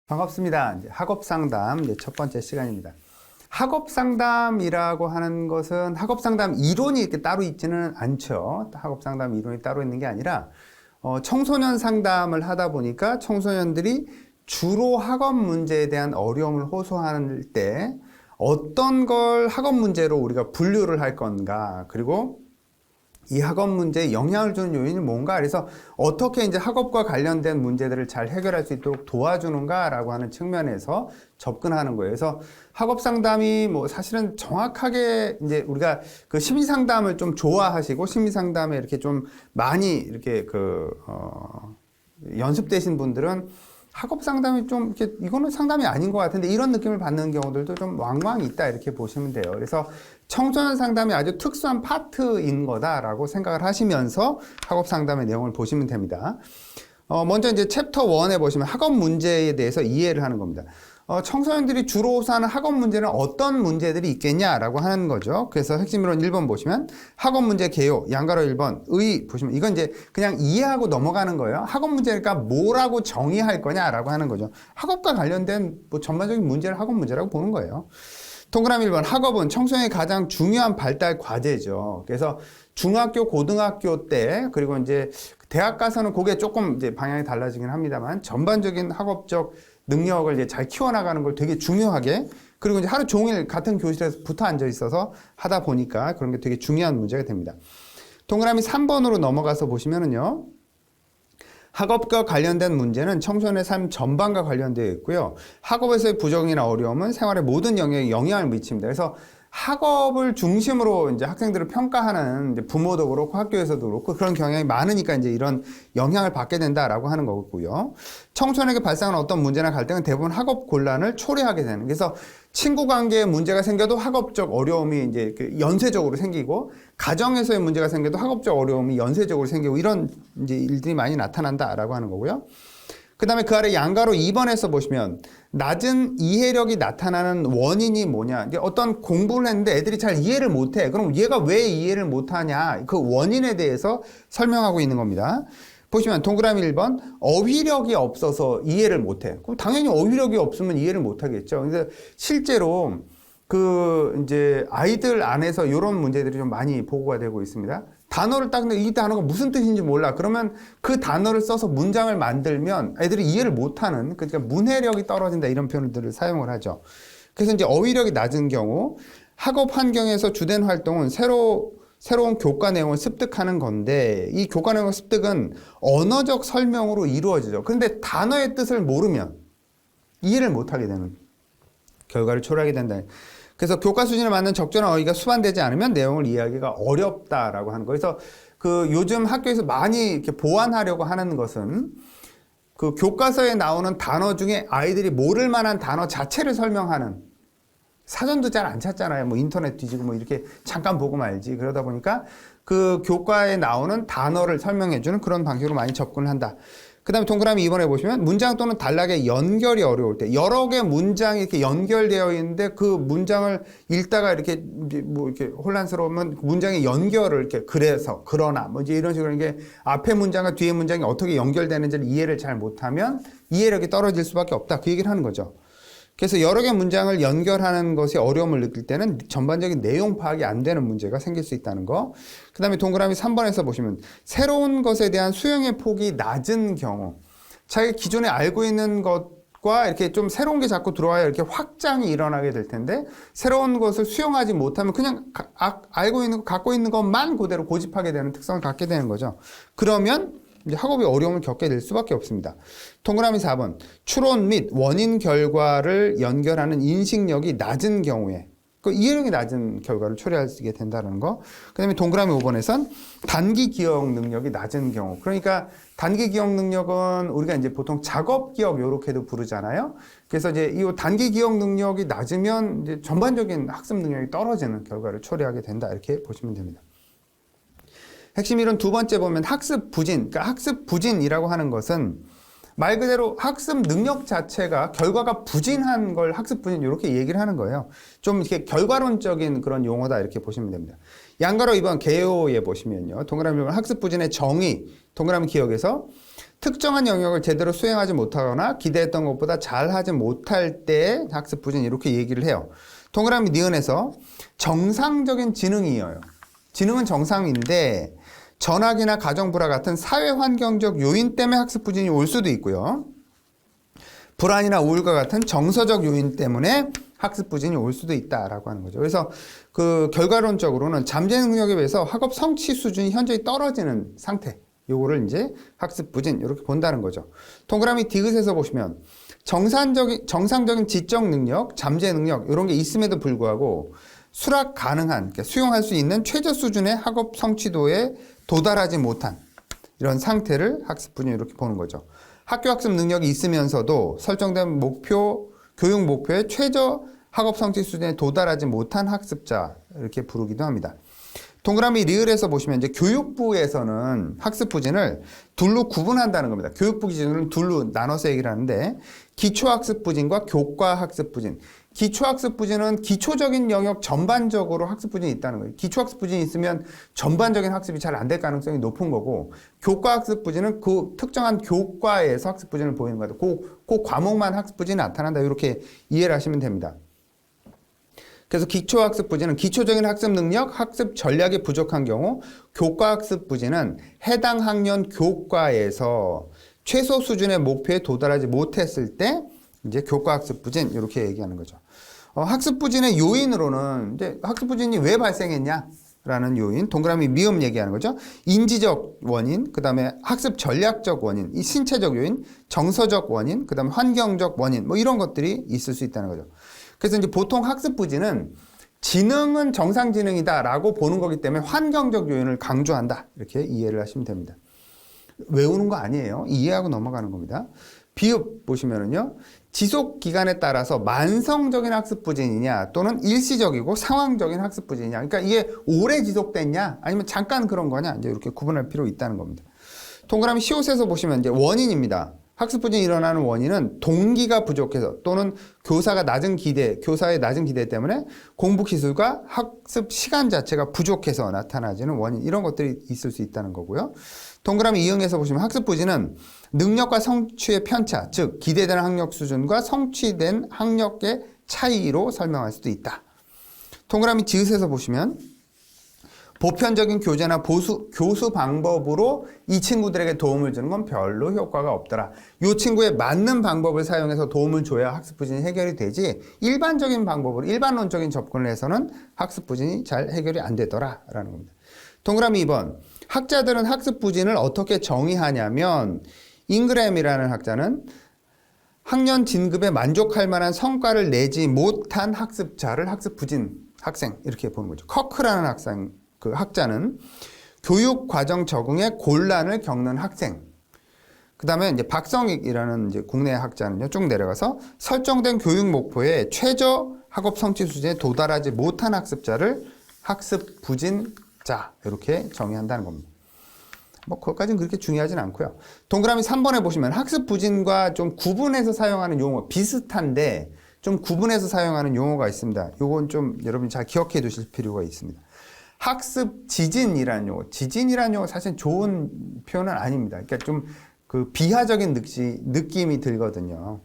반갑습니다. 이제 학업 상담 이제 첫 번째 시간입니다. 학업 상담이라고 하는 것은 학업 상담 이론이 이렇게 따로 있지는 않죠. 학업 상담 이론이 따로 있는 게 아니라 청소년 상담을 하다 보니까 청소년들이 주로 학업 문제에 대한 어려움을 호소할 때 어떤 걸 학업 문제로 우리가 분류를 할 건가, 그리고 이 학업 문제에 영향을 주는 요인이 뭔가, 그래서 어떻게 이제 학업과 관련된 문제들을 잘 해결할 수 있도록 도와주는가라고 하는 측면에서 접근하는 거예요. 그래서 학업 상담이 뭐 사실은 정확하게 이제 우리가 그 심리 상담을 좀 좋아하시고 심리 상담에 이렇게 좀 많이 이렇게 연습되신 분들은 학업 상담이 좀 이렇게 이거는 상담이 아닌 것 같은데 이런 느낌을 받는 경우들도 좀 왕왕 있다 이렇게 보시면 돼요. 그래서 청소년 상담이 아주 특수한 파트인 거다라고 생각을 하시면서 학업 상담의 내용을 보시면 됩니다. 먼저 이제 챕터 1에 보시면 학업 문제에 대해서 이해를 하는 겁니다. 청소년들이 주로 호소하는 학업 문제는 어떤 문제들이 있겠냐라고 하는 거죠. 그래서 핵심 이론 1번 보시면 학업 문제 개요, 양가로 1번 의 보시면 이건 이제 그냥 이해하고 넘어가는 거예요. 학업 문제니까 뭐라고 정의할 거냐라고 하는 거죠. 학업과 관련된 뭐 전반적인 문제를 학업 문제라고 보는 거예요. 동그라미 1번 학업은 청소년의 가장 중요한 발달 과제죠. 그래서 중학교, 고등학교 때, 그리고 이제 대학 가서는 그게 조금 이제 방향이 달라지긴 합니다만 전반적인 학업적 능력을 이제 잘 키워나가는 걸 되게 중요하게, 그리고 이제 하루 종일 같은 교실에서 붙어 앉아 있어서 하다 보니까 그런 게 되게 중요한 문제가 됩니다. 동그라미 3번으로 넘어가서 보시면은요. 학업과 관련된 문제는 청소년의 삶 전반과 관련되어 있고요. 학업에서의 부정이나 어려움은 생활의 모든 영역에 영향을 미칩니다. 그래서 학업을 중심으로 이제 학생들을 평가하는 이제 부모도 그렇고 학교에서도 그렇고 그런 경향이 많으니까 이제 이런 영향을 받게 된다라고 하는 거고요. 청소년에게 발생하는 어떤 문제나 갈등은 대부분 학업 곤란을 초래하게 되는. 그래서 친구 관계에 문제가 생겨도 학업적 어려움이 이제 연쇄적으로 생기고, 가정에서의 문제가 생겨도 학업적 어려움이 연쇄적으로 생기고, 이런 이제 일들이 많이 나타난다라고 하는 거고요. 그 다음에 그 아래 양가로 2번에서 보시면 낮은 이해력이 나타나는 원인이 뭐냐. 이게 어떤 공부를 했는데 애들이 잘 이해를 못해. 그럼 얘가 왜 이해를 못하냐. 그 원인에 대해서 설명하고 있는 겁니다. 보시면 동그라미 1번 어휘력이 없어서 이해를 못해. 그럼 당연히 어휘력이 없으면 이해를 못하겠죠. 그래서 실제로 이제 아이들 안에서 이런 문제들이 좀 많이 보고가 되고 있습니다. 단어를 딱 이 단어가 무슨 뜻인지 몰라. 그러면 그 단어를 써서 문장을 만들면 애들이 이해를 못하는, 그러니까 문해력이 떨어진다 이런 표현들을 사용을 하죠. 그래서 이제 어휘력이 낮은 경우 학업 환경에서 주된 활동은 새로운 교과 내용을 습득하는 건데, 이 교과 내용 습득은 언어적 설명으로 이루어지죠. 그런데 단어의 뜻을 모르면 이해를 못하게 되는 결과를 초래하게 된다. 그래서 교과 수준에 맞는 적절한 어휘가 수반되지 않으면 내용을 이해하기가 어렵다라고 하는 거예요. 그래서 요즘 학교에서 많이 이렇게 보완하려고 하는 것은 그 교과서에 나오는 단어 중에 아이들이 모를 만한 단어 자체를 설명하는, 사전도 잘 안 찾잖아요. 뭐 인터넷 뒤지고 뭐 이렇게 잠깐 보고 말지. 그러다 보니까 그 교과에 나오는 단어를 설명해주는 그런 방식으로 많이 접근을 한다. 그 다음에 동그라미 2번에 보시면 문장 또는 단락의 연결이 어려울 때, 여러 개의 문장이 이렇게 연결되어 있는데 그 문장을 읽다가 이렇게 뭐 이렇게 혼란스러우면 문장의 연결을 이렇게 그래서, 그러나 뭐 이제 이런 식으로 이게 앞에 문장과 뒤에 문장이 어떻게 연결되는지를 이해를 잘 못하면 이해력이 떨어질 수밖에 없다. 그 얘기를 하는 거죠. 그래서 여러 개의 문장을 연결하는 것이 어려움을 느낄 때는 전반적인 내용 파악이 안 되는 문제가 생길 수 있다는 거. 그 다음에 동그라미 3번에서 보시면 새로운 것에 대한 수용의 폭이 낮은 경우, 자기가 기존에 알고 있는 것과 이렇게 좀 새로운 게 자꾸 들어와야 이렇게 확장이 일어나게 될 텐데, 새로운 것을 수용하지 못하면 그냥 알고 있는 거, 갖고 있는 것만 그대로 고집하게 되는 특성을 갖게 되는 거죠. 그러면 이제 학업이 어려움을 겪게 될 수밖에 없습니다. 동그라미 4번 추론 및 원인 결과를 연결하는 인식력이 낮은 경우에 그 이해력이 낮은 결과를 초래하게 된다는 거. 그 다음에 동그라미 5번에선 단기 기억 능력이 낮은 경우, 그러니까 단기 기억 능력은 우리가 이제 보통 작업 기억 요렇게도 부르잖아요. 그래서 이제 이 단기 기억 능력이 낮으면 이제 전반적인 학습 능력이 떨어지는 결과를 초래하게 된다 이렇게 보시면 됩니다. 핵심 이론 두 번째 보면 학습 부진. 그러니까 학습 부진이라고 하는 것은 말 그대로 학습 능력 자체가 결과가 부진한 걸 학습 부진 이렇게 얘기를 하는 거예요. 좀 이렇게 결과론적인 그런 용어다 이렇게 보시면 됩니다. 양가로 2번 개요에 보시면요. 동그라미 1번 학습 부진의 정의, 동그라미 기억에서 특정한 영역을 제대로 수행하지 못하거나 기대했던 것보다 잘하지 못할 때 학습 부진 이렇게 얘기를 해요. 동그라미 니은에서 정상적인 지능이에요. 지능은 정상인데 전학이나 가정 불화 같은 사회 환경적 요인 때문에 학습 부진이 올 수도 있고요. 불안이나 우울과 같은 정서적 요인 때문에 학습 부진이 올 수도 있다라고 하는 거죠. 그래서 그 결과론적으로는 잠재 능력에 비해서 학업 성취 수준이 현저히 떨어지는 상태. 요거를 이제 학습 부진 이렇게 본다는 거죠. 동그라미 디귿에서 보시면 정상적인 지적 능력, 잠재 능력 이런 게 있음에도 불구하고 수락 가능한, 그러니까 수용할 수 있는 최저 수준의 학업 성취도에 도달하지 못한 이런 상태를 학습 부진 이렇게 보는 거죠. 학교 학습 능력이 있으면서도 설정된 교육 목표의 최저 학업 성취 수준에 도달하지 못한 학습자 이렇게 부르기도 합니다. 동그라미 리을에서 보시면 이제 교육부에서는 학습 부진을 둘로 구분한다는 겁니다. 교육부 기준으로는 둘로 나눠서 얘기를 하는데 기초학습 부진과 교과학습 부진. 기초학습 부진은 기초적인 영역 전반적으로 학습 부진이 있다는 거예요. 기초학습 부진이 있으면 전반적인 학습이 잘 안 될 가능성이 높은 거고 교과학습 부진은 그 특정한 교과에서 학습 부진을 보이는 거다. 그 과목만 학습 부진이 나타난다. 이렇게 이해를 하시면 됩니다. 그래서 기초학습 부진은 기초적인 학습 능력, 학습 전략이 부족한 경우, 교과학습 부진은 해당 학년 교과에서 최소 수준의 목표에 도달하지 못했을 때 이제 교과학습 부진 이렇게 얘기하는 거죠. 학습 부진의 요인으로는 이제 학습 부진이 왜 발생했냐라는 요인, 동그라미 미음 얘기하는 거죠. 인지적 원인, 그다음에 학습 전략적 원인, 이 신체적 요인, 정서적 원인, 그다음에 환경적 원인, 뭐 이런 것들이 있을 수 있다는 거죠. 그래서 이제 보통 학습 부진은 지능은 정상 지능이다라고 보는 거기 때문에 환경적 요인을 강조한다. 이렇게 이해를 하시면 됩니다. 외우는 거 아니에요. 이해하고 넘어가는 겁니다. 비읍 보시면은요. 지속 기간에 따라서 만성적인 학습 부진이냐 또는 일시적이고 상황적인 학습 부진이냐. 그러니까 이게 오래 지속됐냐 아니면 잠깐 그런 거냐. 이제 이렇게 구분할 필요가 있다는 겁니다. 동그라미 시옷에서 보시면 이제 원인입니다. 학습 부진이 일어나는 원인은 동기가 부족해서 또는 교사의 낮은 기대 때문에 공부 기술과 학습 시간 자체가 부족해서 나타나지는 원인 이런 것들이 있을 수 있다는 거고요. 동그라미 이응에서 보시면 학습 부진은 능력과 성취의 편차, 즉 기대되는 학력 수준과 성취된 학력의 차이로 설명할 수도 있다. 동그라미 지읒에서 보시면 보편적인 교재나 교수 방법으로 이 친구들에게 도움을 주는 건 별로 효과가 없더라. 이 친구에 맞는 방법을 사용해서 도움을 줘야 학습 부진이 해결이 되지 일반적인 방법으로 일반론적인 접근을 해서는 학습 부진이 잘 해결이 안 되더라 라는 겁니다. 동그라미 2번 학자들은 학습 부진을 어떻게 정의하냐면 잉그램이라는 학자는 학년 진급에 만족할 만한 성과를 내지 못한 학습자를 학습 부진 학생 이렇게 보는 거죠. 커크라는 학자는 교육 과정 적응에 곤란을 겪는 학생. 그 다음에 이제 박성익이라는 이제 국내 학자는요, 쭉 내려가서 설정된 교육 목표에 최저 학업 성취 수준에 도달하지 못한 학습자를 학습 부진자 이렇게 정의한다는 겁니다. 뭐 그것까지는 그렇게 중요하진 않고요. 동그라미 3번에 보시면 학습 부진과 좀 구분해서 사용하는 용어 비슷한데 좀 구분해서 사용하는 용어가 있습니다. 요건 좀 여러분이 잘 기억해 두실 필요가 있습니다. 학습 지진이라는 용어. 지진이라는 용어 사실 좋은 표현은 아닙니다. 그러니까 좀 그 비하적인 느낌이 들거든요.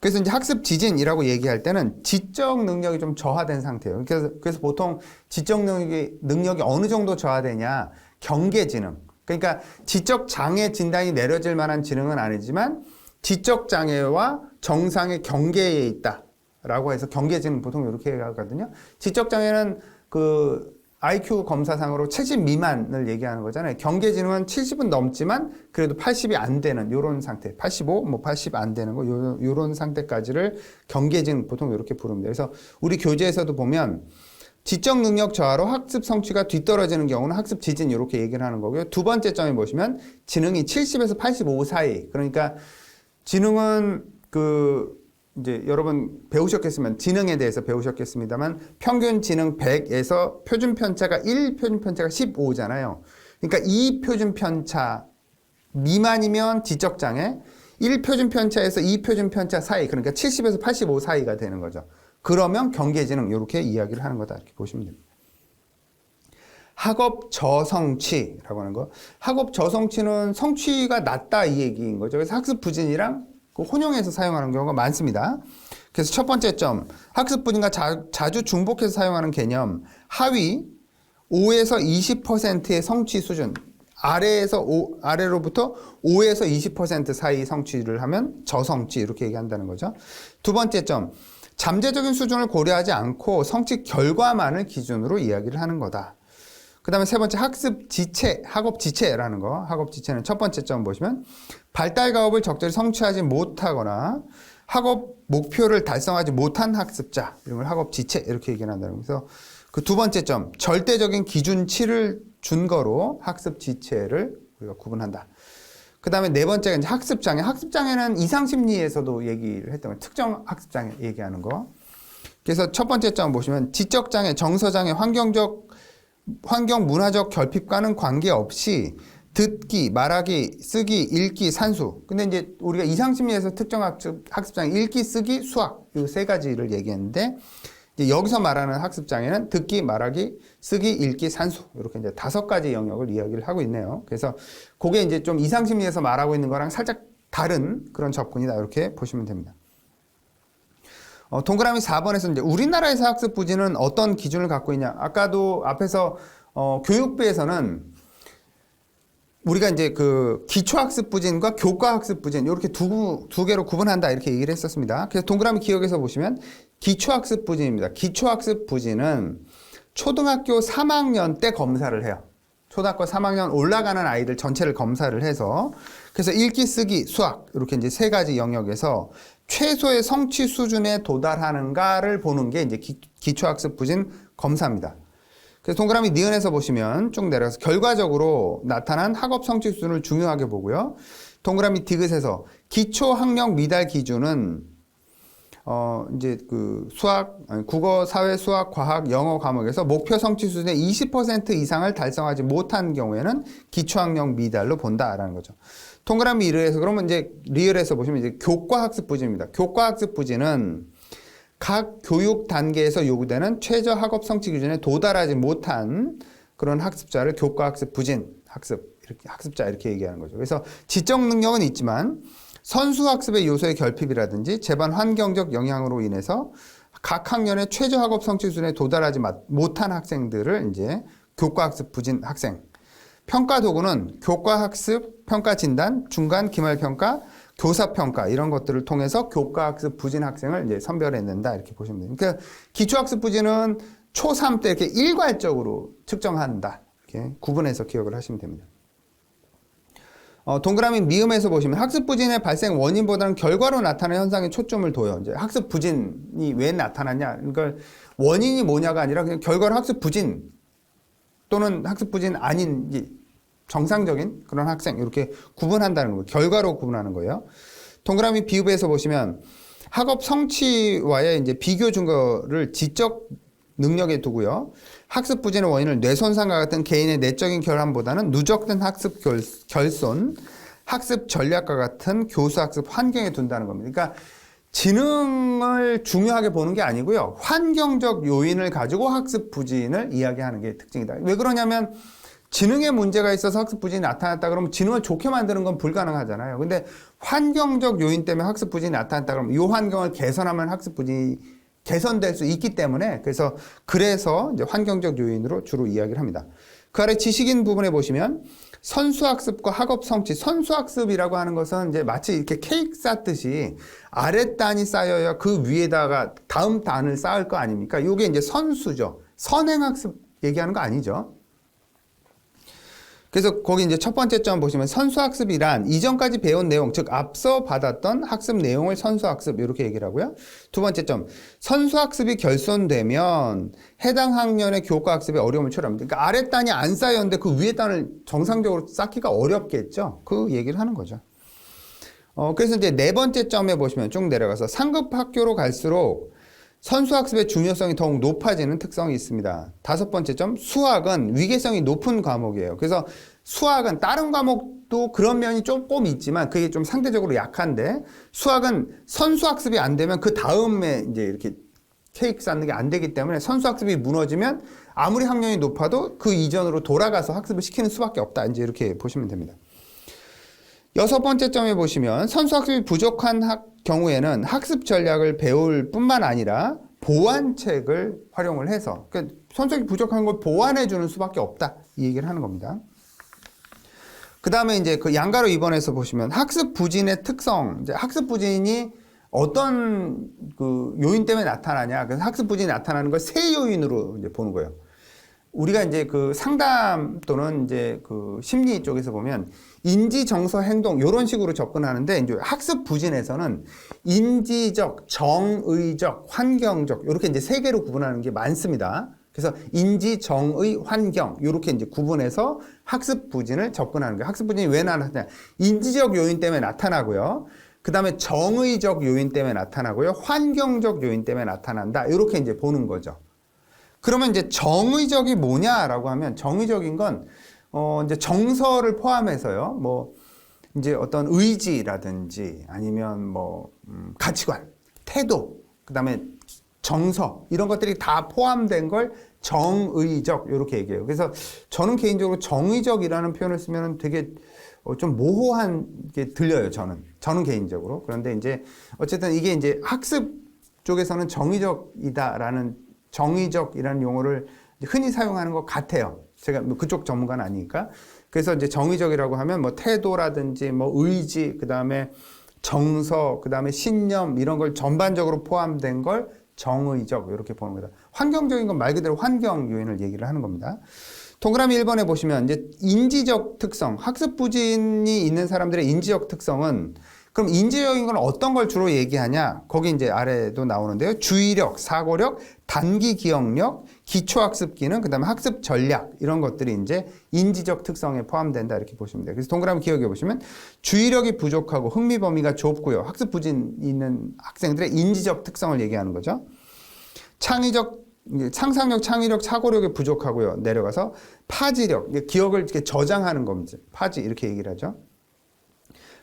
그래서 이제 학습 지진이라고 얘기할 때는 지적 능력이 좀 저하된 상태예요. 그래서 보통 지적 능력이 어느 정도 저하되냐? 경계 지능. 그러니까 지적 장애 진단이 내려질 만한 지능은 아니지만 지적 장애와 정상의 경계에 있다라고 해서 경계 지능 보통 이렇게 하거든요. 지적 장애는 그 IQ 검사상으로 70 미만을 얘기하는 거잖아요. 경계지능은 70은 넘지만 그래도 80이 안 되는 요런 상태. 85, 뭐 80 안 되는 거 요런 상태까지를 경계지능 보통 이렇게 부릅니다. 그래서 우리 교재에서도 보면 지적 능력 저하로 학습 성취가 뒤떨어지는 경우는 학습 지진 이렇게 얘기를 하는 거고요. 두 번째 점에 보시면 지능이 70에서 85 사이. 그러니까 지능은 이제 여러분 배우셨겠으면 지능에 대해서 배우셨겠습니다만 평균 지능 100에서 표준 편차가 1, 표준 편차가 15잖아요. 그러니까 2 표준 편차 미만이면 지적 장애, 1 표준 편차에서 2 표준 편차 사이, 그러니까 70에서 85 사이가 되는 거죠. 그러면 경계 지능 이렇게 이야기를 하는 거다 이렇게 보시면 됩니다. 학업 저성취라고 하는 거. 학업 저성취는 성취가 낮다 이 얘기인 거죠. 그래서 학습 부진이랑 혼용해서 사용하는 경우가 많습니다. 그래서 첫 번째 점, 학습 부진과 자주 중복해서 사용하는 개념, 하위 5에서 20%의 성취 수준, 아래로부터 5에서 20% 사이 성취를 하면 저성취 이렇게 얘기한다는 거죠. 두 번째 점, 잠재적인 수준을 고려하지 않고 성취 결과만을 기준으로 이야기를 하는 거다. 그 다음에 세 번째 학습 지체, 학업 지체라는 거. 학업 지체는 첫 번째 점 보시면 발달 과업을 적절히 성취하지 못하거나 학업 목표를 달성하지 못한 학습자, 이런 걸 학업 지체 이렇게 얘기한다는 거죠. 그래서 그 두 번째 점, 절대적인 기준치를 준 거로 학습 지체를 우리가 구분한다. 그 다음에 네 번째가 이제 학습장애. 학습장애는 이상심리에서도 얘기를 했던 거예요. 특정 학습장애 얘기하는 거. 그래서 첫 번째 점 보시면 지적장애, 정서장애, 환경 문화적 결핍과는 관계없이 듣기, 말하기, 쓰기, 읽기, 산수. 근데 이제 우리가 이상심리에서 특정 학습장애, 읽기, 쓰기, 수학 이 세 가지를 얘기했는데 이제 여기서 말하는 학습장애는 듣기, 말하기, 쓰기, 읽기, 산수 이렇게 이제 5가지 영역을 이야기를 하고 있네요. 그래서 그게 이제 좀 이상심리에서 말하고 있는 거랑 살짝 다른 그런 접근이다 이렇게 보시면 됩니다. 동그라미 4번에서 이제 우리나라에서 학습 부진은 어떤 기준을 갖고 있냐? 아까도 앞에서 교육부에서는 우리가 이제 그 기초학습 부진과 교과학습 부진 이렇게 두 개로 구분한다 이렇게 얘기를 했었습니다. 그래서 동그라미 기억에서 보시면 기초학습 부진입니다. 기초학습 부진은 초등학교 3학년 때 검사를 해요. 초등학교 3학년 올라가는 아이들 전체를 검사를 해서 그래서 읽기, 쓰기, 수학 이렇게 이제 세 가지 영역에서 최소의 성취 수준에 도달하는가를 보는 게 이제 기초학습 부진 검사입니다. 그래서 동그라미 니은에서 보시면 쭉 내려가서 결과적으로 나타난 학업 성취 수준을 중요하게 보고요. 동그라미 디귿에서 기초학력 미달 기준은 이제 그 국어, 사회, 수학, 과학, 영어 과목에서 목표 성취 수준의 20% 이상을 달성하지 못한 경우에는 기초학력 미달로 본다라는 거죠. 동그라미 리을에서 그러면 이제 리을에서 보시면 이제 교과학습 부진입니다. 교과학습 부진은 각 교육 단계에서 요구되는 최저 학업 성취 기준에 도달하지 못한 그런 학습자를 교과학습 부진 학습자 이렇게 얘기하는 거죠. 그래서 지적 능력은 있지만 선수학습의 요소의 결핍이라든지 재반 환경적 영향으로 인해서 각 학년의 최저 학업 성취 수준에 도달하지 못한 학생들을 이제 교과학습 부진 학생. 평가 도구는 교과학습 평가 진단, 중간 기말 평가, 교사 평가 이런 것들을 통해서 교과학습 부진 학생을 이제 선별해낸다 이렇게 보시면 됩니다. 그러니까 기초학습 부진은 초3 때 이렇게 일괄적으로 측정한다 이렇게 구분해서 기억을 하시면 됩니다. 동그라미 미음에서 보시면 학습 부진의 발생 원인보다는 결과로 나타나는 현상에 초점을 둬요. 이제 학습 부진이 왜 나타났냐? 그러니까 원인이 뭐냐가 아니라 그냥 결과로 학습 부진 또는 학습 부진 아닌 정상적인 그런 학생 이렇게 구분한다는 거예요. 결과로 구분하는 거예요. 동그라미 비읍에서 보시면 학업 성취와의 이제 비교 증거를 지적 능력에 두고요. 학습 부진의 원인을 뇌손상과 같은 개인의 내적인 결함보다는 누적된 학습 결손, 학습 전략과 같은 교수 학습 환경에 둔다는 겁니다. 그러니까 지능을 중요하게 보는 게 아니고요. 환경적 요인을 가지고 학습 부진을 이야기하는 게 특징이다. 왜 그러냐면 지능에 문제가 있어서 학습 부진이 나타났다 그러면 지능을 좋게 만드는 건 불가능하잖아요. 근데 환경적 요인 때문에 학습 부진이 나타났다 그러면 이 환경을 개선하면 학습 부진이 개선될 수 있기 때문에 그래서 이제 환경적 요인으로 주로 이야기를 합니다. 그 아래 지식인 부분에 보시면 선수학습과 학업성취, 선수학습이라고 하는 것은 이제 마치 이렇게 케이크 쌓듯이 아랫단이 쌓여야 그 위에다가 다음 단을 쌓을 거 아닙니까? 이게 이제 선수죠. 선행학습 얘기하는 거 아니죠. 그래서 거기 이제 첫 번째 점 보시면 선수학습이란 이전까지 배운 내용, 즉 앞서 받았던 학습 내용을 선수학습 이렇게 얘기를 하고요. 두 번째 점, 선수학습이 결손되면 해당 학년의 교과학습에 어려움을 초래합니다. 그러니까 아랫단이 안 쌓였는데 그 위에 단을 정상적으로 쌓기가 어렵겠죠. 그 얘기를 하는 거죠. 그래서 이제 네 번째 점에 보시면 쭉 내려가서 상급 학교로 갈수록 선수학습의 중요성이 더욱 높아지는 특성이 있습니다. 다섯 번째 점, 수학은 위계성이 높은 과목이에요. 그래서 수학은 다른 과목도 그런 면이 조금 있지만 그게 좀 상대적으로 약한데 수학은 선수학습이 안 되면 그 다음에 이제 이렇게 케이크 쌓는 게 안 되기 때문에 선수 학습이 무너지면 아무리 학년이 높아도 그 이전으로 돌아가서 학습을 시키는 수밖에 없다. 이제 이렇게 보시면 됩니다. 6번째 점에 보시면 선수 학습이 부족한 경우에는 학습 전략을 배울 뿐만 아니라 보완책을 활용을 해서 그러니까 선수 학습이 부족한 걸 보완해 주는 수밖에 없다. 이 얘기를 하는 겁니다. 그 다음에 이제 그 양가로 2번에서 보시면 학습 부진의 특성, 이제 학습 부진이 어떤 그 요인 때문에 나타나냐. 그래서 학습 부진이 나타나는 걸 세 요인으로 이제 보는 거예요. 우리가 이제 그 상담 또는 이제 그 심리 쪽에서 보면 인지, 정서, 행동 이런 식으로 접근하는데 이제 학습 부진에서는 인지적, 정의적, 환경적 이렇게 이제 세 개로 구분하는 게 많습니다. 그래서 인지, 정의, 환경 이렇게 이제 구분해서 학습 부진을 접근하는 거예요. 학습 부진이 왜 나타나냐? 인지적 요인 때문에 나타나고요. 그 다음에 정의적 요인 때문에 나타나고요. 환경적 요인 때문에 나타난다. 이렇게 이제 보는 거죠. 그러면 이제 정의적이 뭐냐라고 하면 정의적인 건 이제 정서를 포함해서요. 뭐 이제 어떤 의지라든지 아니면 뭐 가치관, 태도, 그다음에 정서 이런 것들이 다 포함된 걸 정의적 이렇게 얘기해요. 그래서 저는 개인적으로 정의적이라는 표현을 쓰면 되게 좀 모호한 게 들려요. 저는 개인적으로. 그런데 이제 어쨌든 이게 이제 학습 쪽에서는 정의적이다라는 정의적이라는 용어를 흔히 사용하는 것 같아요. 제가 그쪽 전문가는 아니니까. 그래서 이제 정의적이라고 하면 뭐 태도라든지 뭐 의지, 그 다음에 정서, 그 다음에 신념 이런 걸 전반적으로 포함된 걸 정의적 이렇게 보는 거다. 환경적인 건 말 그대로 환경 요인을 얘기를 하는 겁니다. 동그라미 1번에 보시면 이제 인지적 특성, 학습 부진이 있는 사람들의 인지적 특성은 그럼 인지적인 건 어떤 걸 주로 얘기하냐? 거기 이제 아래도 나오는데요. 주의력, 사고력, 단기 기억력, 기초학습 기능, 그다음에 학습 전략 이런 것들이 이제 인지적 특성에 포함된다 이렇게 보시면 돼요. 그래서 동그라미 기억해 보시면 주의력이 부족하고 흥미 범위가 좁고요. 학습 부진 있는 학생들의 인지적 특성을 얘기하는 거죠. 상상력, 창의력, 사고력이 부족하고요. 내려가서 파지력, 기억을 이렇게 저장하는 겁니다. 파지 이렇게 얘기를 하죠.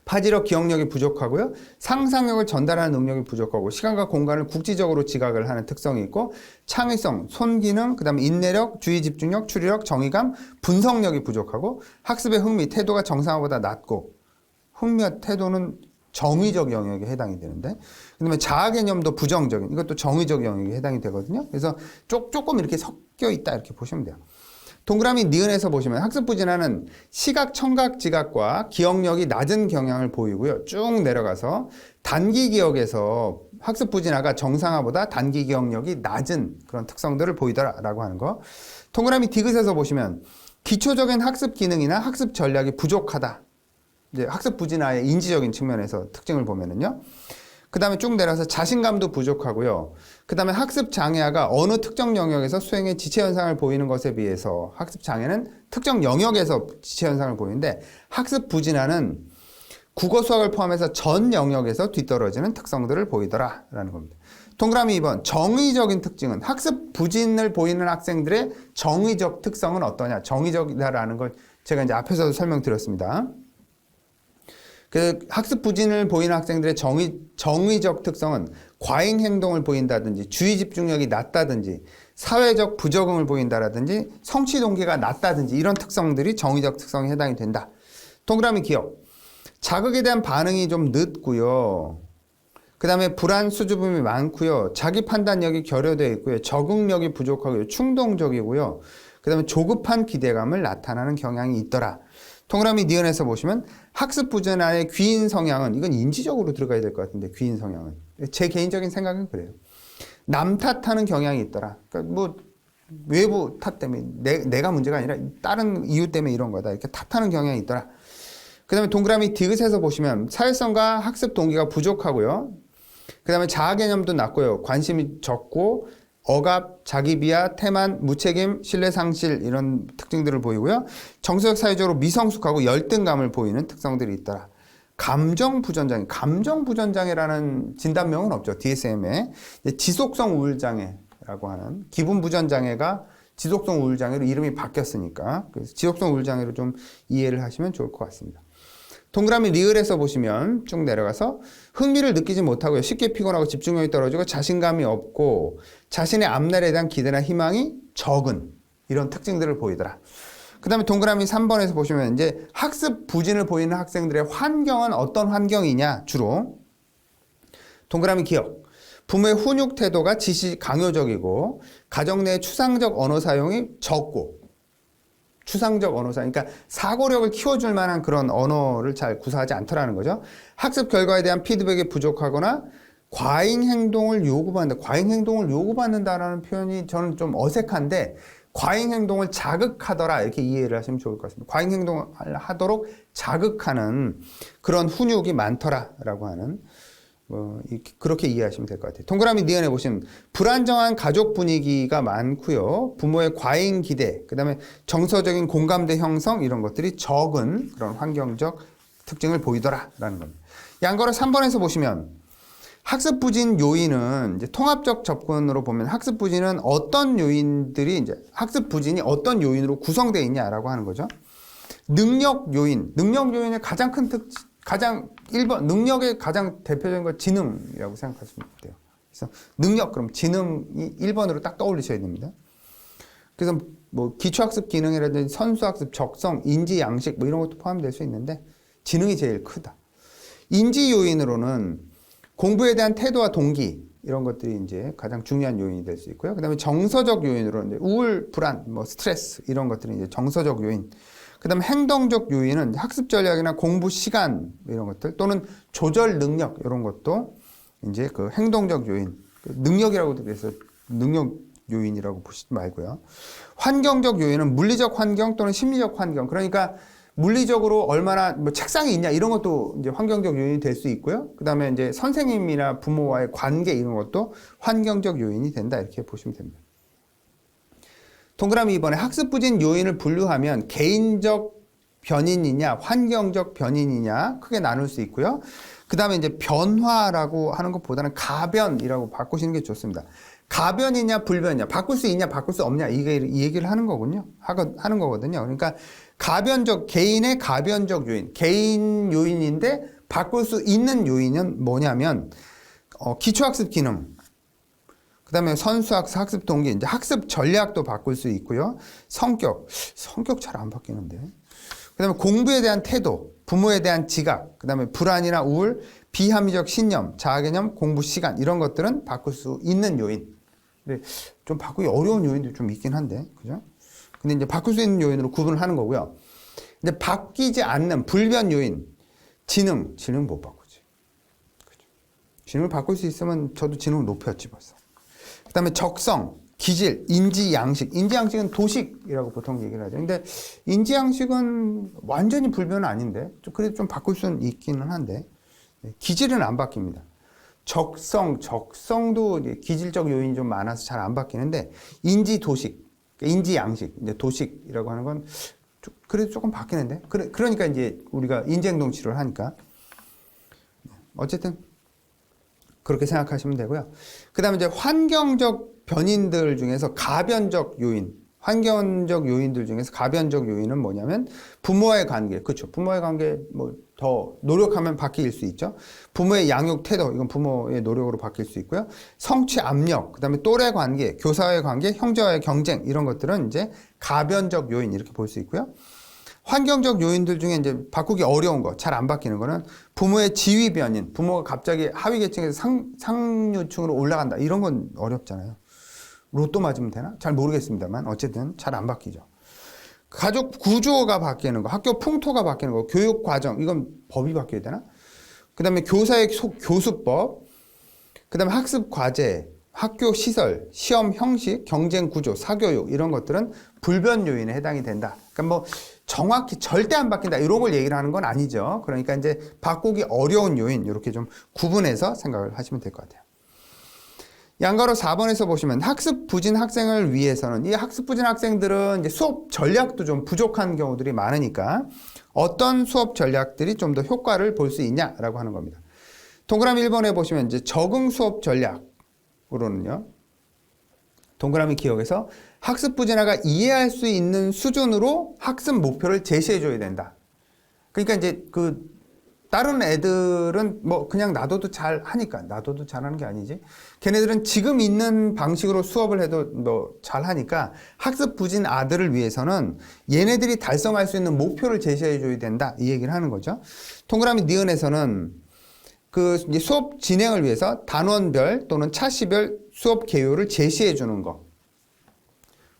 파지력, 기억력이 부족하고요. 상상력을 전달하는 능력이 부족하고 시간과 공간을 국지적으로 지각을 하는 특성이 있고 창의성, 손기능, 그다음에 인내력, 주의 집중력, 추리력, 정의감, 분석력이 부족하고 학습의 흥미, 태도가 정상화보다 낮고 흥미와 태도는 정의적 영역에 해당이 되는데 그다음에 자아 개념도 부정적인 이것도 정의적 영역에 해당이 되거든요. 그래서 조금 이렇게 섞여 있다 이렇게 보시면 돼요. 동그라미 니은에서 보시면 학습 부진하는 시각, 청각, 지각과 기억력이 낮은 경향을 보이고요. 쭉 내려가서 단기 기억에서 학습 부진화가 정상화보다 단기 기억력이 낮은 그런 특성들을 보이더라라고 하는 거. 동그라미 디귿에서 보시면 기초적인 학습 기능이나 학습 전략이 부족하다. 이제 학습 부진화의 인지적인 측면에서 특징을 보면은요. 그 다음에 쭉 내려서 자신감도 부족하고요. 그 다음에 학습 장애아가 어느 특정 영역에서 수행의 지체 현상을 보이는 것에 비해서 학습 장애는 특정 영역에서 지체 현상을 보이는데 학습 부진화는 국어 수학을 포함해서 전 영역에서 뒤떨어지는 특성들을 보이더라라는 겁니다. 동그라미 2번 정의적인 특징은 학습 부진을 보이는 학생들의 정의적 특성은 어떠냐? 정의적이다라는 걸 제가 이제 앞에서도 설명드렸습니다. 그 학습 부진을 보이는 학생들의 정의적 특성은 과잉 행동을 보인다든지 주의 집중력이 낮다든지 사회적 부적응을 보인다라든지 성취 동기가 낮다든지 이런 특성들이 정의적 특성에 해당이 된다. 동그라미 기억. 자극에 대한 반응이 좀 늦고요. 그 다음에 불안 수줍음이 많고요. 자기 판단력이 결여되어 있고요. 적응력이 부족하고요. 충동적이고요. 그 다음에 조급한 기대감을 나타나는 경향이 있더라. 동그라미 니은에서 보시면 학습 부진화의 귀인 성향은 이건 인지적으로 들어가야 될 것 같은데 귀인 성향은 제 개인적인 생각은 그래요. 남 탓하는 경향이 있더라. 그러니까 뭐 외부 탓 때문에 내가 문제가 아니라 다른 이유 때문에 이런 거다. 이렇게 탓하는 경향이 있더라. 그 다음에 동그라미 디귿에서 보시면 사회성과 학습 동기가 부족하고요. 그 다음에 자아 개념도 낮고요. 관심이 적고 억압, 자기비하, 태만, 무책임, 신뢰상실 이런 특징들을 보이고요. 정서적 사회적으로 미성숙하고 열등감을 보이는 특성들이 있더라. 감정부전장애라는 진단명은 없죠. DSM에. 지속성 우울장애라고 하는 기분부전장애가 지속성 우울장애로 이름이 바뀌었으니까 그래서 지속성 우울장애로 좀 이해를 하시면 좋을 것 같습니다. 동그라미 리을에서 보시면 쭉 내려가서 흥미를 느끼지 못하고요. 쉽게 피곤하고 집중력이 떨어지고 자신감이 없고 자신의 앞날에 대한 기대나 희망이 적은 이런 특징들을 보이더라. 그 다음에 동그라미 3번에서 보시면 이제 학습 부진을 보이는 학생들의 환경은 어떤 환경이냐 주로 동그라미 기억. 부모의 훈육 태도가 지시 강요적이고 가정 내 추상적 언어 사용이 적고 추상적 언어 사용, 그러니까 사고력을 키워줄 만한 그런 언어를 잘 구사하지 않더라는 거죠. 학습 결과에 대한 피드백이 부족하거나 과잉 행동을 요구받는다. 과잉 행동을 요구받는다라는 표현이 저는 좀 어색한데 과잉 행동을 자극하더라 이렇게 이해를 하시면 좋을 것 같습니다. 과잉 행동을 하도록 자극하는 그런 훈육이 많더라라고 하는 그렇게 이해하시면 될 것 같아요. 동그라미 니은에 보시면 불안정한 가족 분위기가 많고요. 부모의 과잉 기대, 그 다음에 정서적인 공감대 형성 이런 것들이 적은 그런 환경적 특징을 보이더라라는 겁니다. 양거로 3번에서 보시면 학습 부진 요인은 이제 통합적 접근으로 보면 학습 부진은 어떤 요인들이 이제 학습 부진이 어떤 요인으로 구성되어 있냐라고 하는 거죠. 능력 요인의 가장 큰 특징 가장 1번 능력의 가장 대표적인 건 지능이라고 생각하시면 돼요. 그래서 능력 그럼 지능이 1번으로 딱 떠올리셔야 됩니다. 그래서 뭐 기초학습 기능이라든지 선수학습 적성, 인지 양식 뭐 이런 것도 포함될 수 있는데 지능이 제일 크다. 인지 요인으로는 공부에 대한 태도와 동기 이런 것들이 이제 가장 중요한 요인이 될 수 있고요. 그다음에 정서적 요인으로는 우울, 불안, 뭐 스트레스 이런 것들이 이제 정서적 요인. 그 다음에 행동적 요인은 학습 전략이나 공부 시간 이런 것들 또는 조절 능력 이런 것도 이제 그 행동적 요인, 능력이라고도 그래서 능력 요인이라고 보시지 말고요. 환경적 요인은 물리적 환경 또는 심리적 환경. 그러니까 물리적으로 얼마나 뭐 책상이 있냐 이런 것도 이제 환경적 요인이 될 수 있고요. 그 다음에 이제 선생님이나 부모와의 관계 이런 것도 환경적 요인이 된다 이렇게 보시면 됩니다. 동그라미 2번에 학습 부진 요인을 분류하면 개인적 변인이냐 환경적 변인이냐 크게 나눌 수 있고요. 그 다음에 이제 변화라고 하는 것보다는 가변이라고 바꾸시는 게 좋습니다. 가변이냐 불변이냐 바꿀 수 있냐 바꿀 수 없냐 이 얘기를 하는 거거든요. 그러니까 개인의 가변적 요인, 개인 요인인데 바꿀 수 있는 요인은 뭐냐면 기초학습 기능, 그 다음에 선수학습, 학습 동기, 이제 학습 전략도 바꿀 수 있고요. 성격 잘 안 바뀌는데. 그 다음에 공부에 대한 태도, 부모에 대한 지각, 그 다음에 불안이나 우울, 비합리적 신념, 자아개념, 공부 시간 이런 것들은 바꿀 수 있는 요인. 근데 좀 바꾸기 어려운 요인도 좀 있긴 한데, 그죠? 근데 이제 바꿀 수 있는 요인으로 구분을 하는 거고요. 이제 바뀌지 않는 불변 요인, 지능 못 바꾸지. 그죠? 지능을 바꿀 수 있으면 저도 지능을 높였지 벌써. 그 다음에 적성, 기질, 인지 양식. 인지 양식은 도식이라고 보통 얘기를 하죠. 근데 인지 양식은 완전히 불변은 아닌데, 그래도 좀 바꿀 수는 있기는 한데, 기질은 안 바뀝니다. 적성도 기질적 요인이 좀 많아서 잘 안 바뀌는데, 인지 도식, 인지 양식, 이제 도식이라고 하는 건 그래도 조금 바뀌는데, 그러니까 이제 우리가 인지행동 치료를 하니까. 어쨌든, 그렇게 생각하시면 되고요. 그 다음에 이제 환경적 변인들 중에서 가변적 요인, 환경적 요인들 중에서 가변적 요인은 뭐냐면 부모와의 관계, 그렇죠. 부모와의 관계 뭐 더 노력하면 바뀔 수 있죠. 부모의 양육 태도, 이건 부모의 노력으로 바뀔 수 있고요. 성취 압력, 그 다음에 또래 관계, 교사와의 관계, 형제와의 경쟁 이런 것들은 이제 가변적 요인 이렇게 볼 수 있고요. 환경적 요인들 중에 이제 바꾸기 어려운 거, 잘 안 바뀌는 거는 부모의 지위 변인, 부모가 갑자기 하위 계층에서 상류층으로 올라간다. 이런 건 어렵잖아요. 로또 맞으면 되나? 잘 모르겠습니다만 어쨌든 잘 안 바뀌죠. 가족 구조가 바뀌는 거, 학교 풍토가 바뀌는 거, 교육 과정, 이건 법이 바뀌어야 되나? 그 다음에 교사의 교수법, 그 다음에 학습 과제, 학교 시설, 시험 형식, 경쟁 구조, 사교육 이런 것들은 불변 요인에 해당이 된다. 그러니까 뭐 정확히 절대 안 바뀐다 이런 걸 얘기를 하는 건 아니죠. 그러니까 이제 바꾸기 어려운 요인 이렇게 좀 구분해서 생각을 하시면 될 것 같아요. 양가로 4번에서 보시면 학습 부진 학생을 위해서는 이 학습 부진 학생들은 이제 수업 전략도 좀 부족한 경우들이 많으니까 어떤 수업 전략들이 좀 더 효과를 볼 수 있냐라고 하는 겁니다. 동그라미 1번에 보시면 이제 적응 수업 전략으로는요. 동그라미 기억에서 학습 부진아가 이해할 수 있는 수준으로 학습 목표를 제시해 줘야 된다. 그러니까 이제 그 다른 애들은 뭐 그냥 놔둬도 잘 하니까, 놔둬도 잘하는 게 아니지. 걔네들은 지금 있는 방식으로 수업을 해도 뭐 잘 하니까 학습 부진 아들을 위해서는 얘네들이 달성할 수 있는 목표를 제시해 줘야 된다. 이 얘기를 하는 거죠. 동그라미 니은에서는 그 이제 수업 진행을 위해서 단원별 또는 차시별 수업 개요를 제시해 주는 거.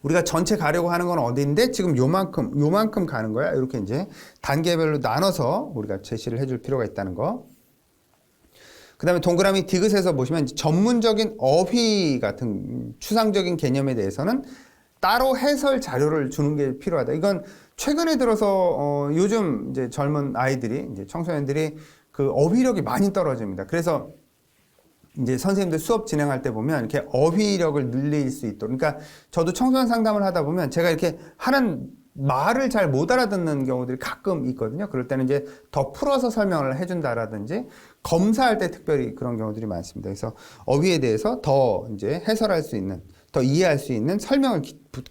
우리가 전체 가려고 하는 건 어디인데 지금 요만큼 가는 거야. 이렇게 이제 단계별로 나눠서 우리가 제시를 해줄 필요가 있다는 거. 그 다음에 동그라미 디귿에서 보시면 전문적인 어휘 같은 추상적인 개념에 대해서는 따로 해설 자료를 주는 게 필요하다. 이건 최근에 들어서 요즘 이제 젊은 아이들이 이제 청소년들이 그 어휘력이 많이 떨어집니다. 그래서 이제 선생님들 수업 진행할 때 보면 이렇게 어휘력을 늘릴 수 있도록. 그러니까 저도 청소년 상담을 하다 보면 제가 이렇게 하는 말을 잘 못 알아듣는 경우들이 가끔 있거든요. 그럴 때는 이제 더 풀어서 설명을 해준다라든지 검사할 때 특별히 그런 경우들이 많습니다. 그래서 어휘에 대해서 더 이제 해설할 수 있는, 더 이해할 수 있는 설명을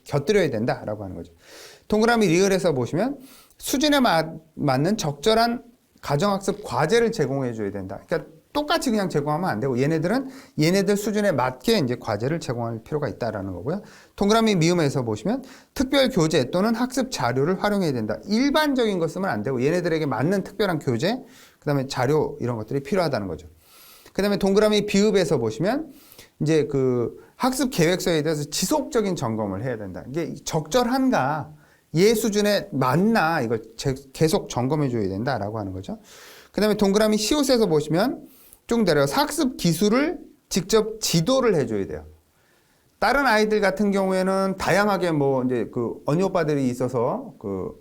곁들여야 된다라고 하는 거죠. 동그라미 리을에서 보시면 수준에 맞는 적절한 가정학습 과제를 제공해 줘야 된다. 그러니까 똑같이 그냥 제공하면 안 되고 얘네들은 얘네들 수준에 맞게 이제 과제를 제공할 필요가 있다라는 거고요. 동그라미 미음에서 보시면 특별 교재 또는 학습 자료를 활용해야 된다. 일반적인 거 쓰면 안 되고 얘네들에게 맞는 특별한 교재, 그다음에 자료 이런 것들이 필요하다는 거죠. 그다음에 동그라미 비읍에서 보시면 이제 그 학습 계획서에 대해서 지속적인 점검을 해야 된다. 이게 적절한가, 얘 수준에 맞나 이걸 계속 점검해 줘야 된다라고 하는 거죠. 그다음에 동그라미 시옷에서 보시면 쭉 내려서 학습 기술을 직접 지도를 해줘야 돼요. 다른 아이들 같은 경우에는 다양하게 뭐 이제 그 언니 오빠들이 있어서 그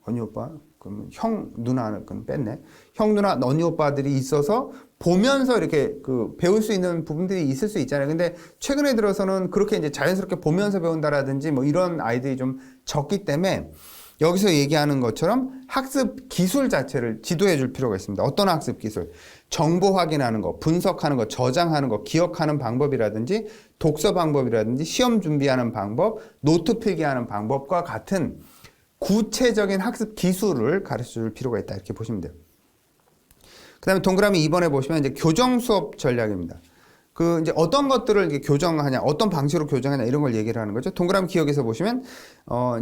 언니 오빠, 그럼 형 누나는 뺐네. 형 누나 언니 오빠들이 있어서 보면서 이렇게 그 배울 수 있는 부분들이 있을 수 있잖아요. 근데 최근에 들어서는 그렇게 이제 자연스럽게 보면서 배운다라든지 뭐 이런 아이들이 좀 적기 때문에 여기서 얘기하는 것처럼 학습 기술 자체를 지도해 줄 필요가 있습니다. 어떤 학습 기술? 정보 확인하는 거, 분석하는 거, 저장하는 거, 기억하는 방법이라든지 독서 방법이라든지 시험 준비하는 방법, 노트 필기하는 방법과 같은 구체적인 학습 기술을 가르쳐 줄 필요가 있다. 이렇게 보시면 돼요. 그 다음에 동그라미 2번에 보시면 이제 교정 수업 전략입니다. 그 이제 어떤 것들을 이제 교정하냐, 어떤 방식으로 교정하냐 이런 걸 얘기를 하는 거죠. 동그라미 기억에서 보시면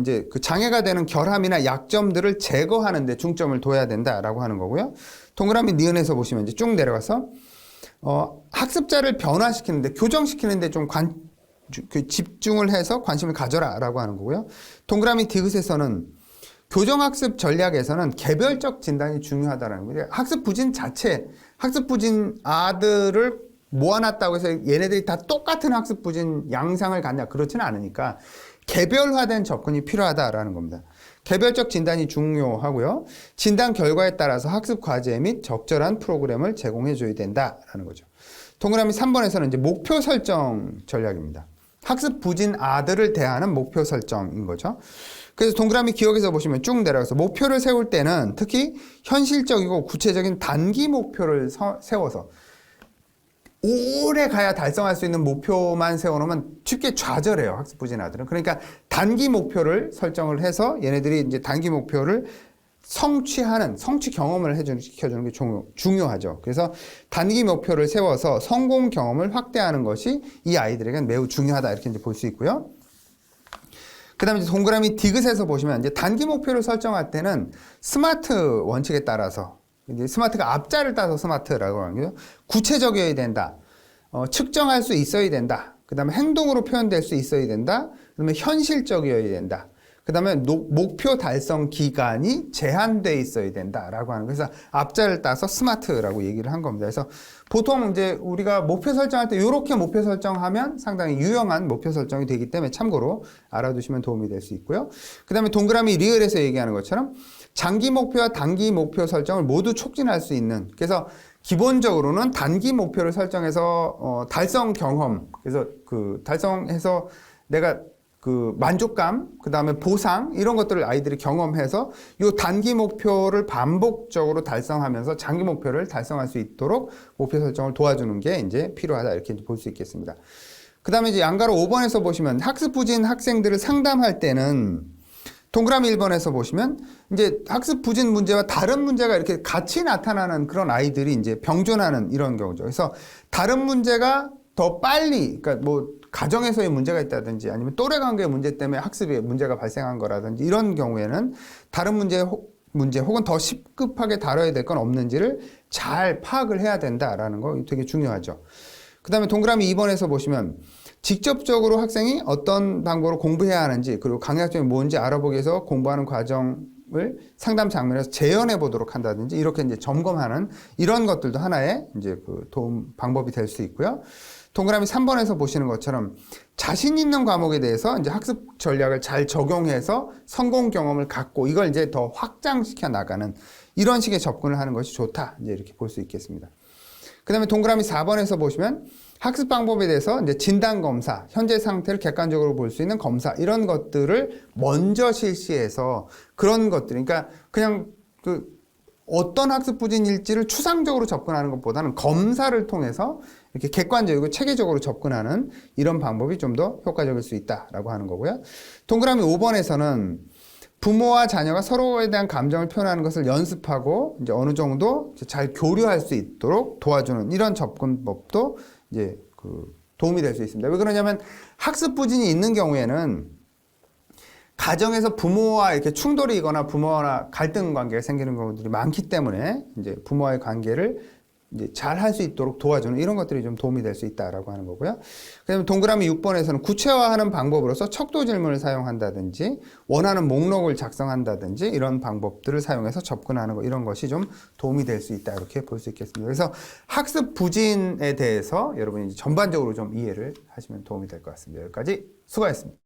이제 그 장애가 되는 결함이나 약점들을 제거하는 데 중점을 둬야 된다라고 하는 거고요. 동그라미 니은에서 보시면 이제 쭉 내려가서 학습자를 변화시키는데, 교정시키는데 좀 집중을 해서 관심을 가져라라고 하는 거고요. 동그라미 디귿에서는 교정학습 전략에서는 개별적 진단이 중요하다는 거예요. 학습 부진 자체, 학습 부진 아들을 모아놨다고 해서 얘네들이 다 똑같은 학습 부진 양상을 갖냐, 그렇지는 않으니까 개별화된 접근이 필요하다라는 겁니다. 개별적 진단이 중요하고요. 진단 결과에 따라서 학습 과제 및 적절한 프로그램을 제공해 줘야 된다라는 거죠. 동그라미 3번에서는 이제 목표 설정 전략입니다. 학습 부진 아들을 대하는 목표 설정인 거죠. 그래서 동그라미 기억에서 보시면 쭉 내려가서 목표를 세울 때는 특히 현실적이고 구체적인 단기 목표를 세워서 오래 가야 달성할 수 있는 목표만 세워놓으면 쉽게 좌절해요, 학습 부진 아들은. 그러니까 단기 목표를 설정을 해서 얘네들이 이제 단기 목표를 성취 경험을 시켜주는 게 중요하죠. 그래서 단기 목표를 세워서 성공 경험을 확대하는 것이 이 아이들에게는 매우 중요하다, 이렇게 이제 볼 수 있고요. 그 다음에 동그라미 디귿에서 보시면 이제 단기 목표를 설정할 때는 스마트 원칙에 따라서, 이제 스마트가 앞자를 따서 스마트라고 하는 거죠. 구체적이어야 된다. 측정할 수 있어야 된다. 그 다음에 행동으로 표현될 수 있어야 된다. 그 다음에 현실적이어야 된다. 그 다음에 목표 달성 기간이 제한되어 있어야 된다라고 하는 거예요. 그래서 앞자를 따서 스마트라고 얘기를 한 겁니다. 그래서 보통 이제 우리가 목표 설정할 때 이렇게 목표 설정하면 상당히 유용한 목표 설정이 되기 때문에 참고로 알아두시면 도움이 될 수 있고요. 그 다음에 동그라미 리을에서 얘기하는 것처럼 장기 목표와 단기 목표 설정을 모두 촉진할 수 있는, 그래서 기본적으로는 단기 목표를 설정해서 달성 경험, 그래서 그 달성해서 내가 그 만족감, 그 다음에 보상, 이런 것들을 아이들이 경험해서 이 단기 목표를 반복적으로 달성하면서 장기 목표를 달성할 수 있도록 목표 설정을 도와주는 게 이제 필요하다, 이렇게 볼 수 있겠습니다. 그 다음에 이제 양가로 5번에서 보시면 학습 부진 학생들을 상담할 때는 동그라미 1번에서 보시면 이제 학습 부진 문제와 다른 문제가 이렇게 같이 나타나는 그런 아이들이 이제 병존하는 이런 경우죠. 그래서 다른 문제가 더 빨리, 그러니까 뭐 가정에서의 문제가 있다든지 아니면 또래 관계의 문제 때문에 학습에 문제가 발생한 거라든지 이런 경우에는 다른 문제 혹은 더 시급하게 다뤄야 될 건 없는지를 잘 파악을 해야 된다라는 거 되게 중요하죠. 그 다음에 동그라미 2번에서 보시면 직접적으로 학생이 어떤 방법으로 공부해야 하는지 그리고 강의학점이 뭔지 알아보기 위해서 공부하는 과정을 상담 장면에서 재현해 보도록 한다든지 이렇게 이제 점검하는 이런 것들도 하나의 이제 그 도움 방법이 될 수 있고요. 동그라미 3번에서 보시는 것처럼 자신 있는 과목에 대해서 이제 학습 전략을 잘 적용해서 성공 경험을 갖고 이걸 이제 더 확장시켜 나가는 이런 식의 접근을 하는 것이 좋다. 이제 이렇게 볼 수 있겠습니다. 그 다음에 동그라미 4번에서 보시면 학습 방법에 대해서 이제 진단 검사, 현재 상태를 객관적으로 볼 수 있는 검사 이런 것들을 먼저 실시해서 그런 것들, 그러니까 그냥 그 어떤 학습 부진일지를 추상적으로 접근하는 것보다는 검사를 통해서 이렇게 객관적이고 체계적으로 접근하는 이런 방법이 좀 더 효과적일 수 있다라고 하는 거고요. 동그라미 5번에서는 부모와 자녀가 서로에 대한 감정을 표현하는 것을 연습하고 이제 어느 정도 잘 교류할 수 있도록 도와주는 이런 접근법도 이제 그 도움이 될 수 있습니다. 왜 그러냐면 학습 부진이 있는 경우에는 가정에서 부모와 이렇게 충돌이 있거나 부모와 갈등 관계가 생기는 경우들이 많기 때문에 이제 부모와의 관계를 이제 잘 할 수 있도록 도와주는 이런 것들이 좀 도움이 될 수 있다라고 하는 거고요. 그다음에 동그라미 6번에서는 구체화하는 방법으로서 척도 질문을 사용한다든지 원하는 목록을 작성한다든지 이런 방법들을 사용해서 접근하는 거 이런 것이 좀 도움이 될 수 있다 이렇게 볼 수 있겠습니다. 그래서 학습 부진에 대해서 여러분이 이제 전반적으로 좀 이해를 하시면 도움이 될 것 같습니다. 여기까지 수고하셨습니다.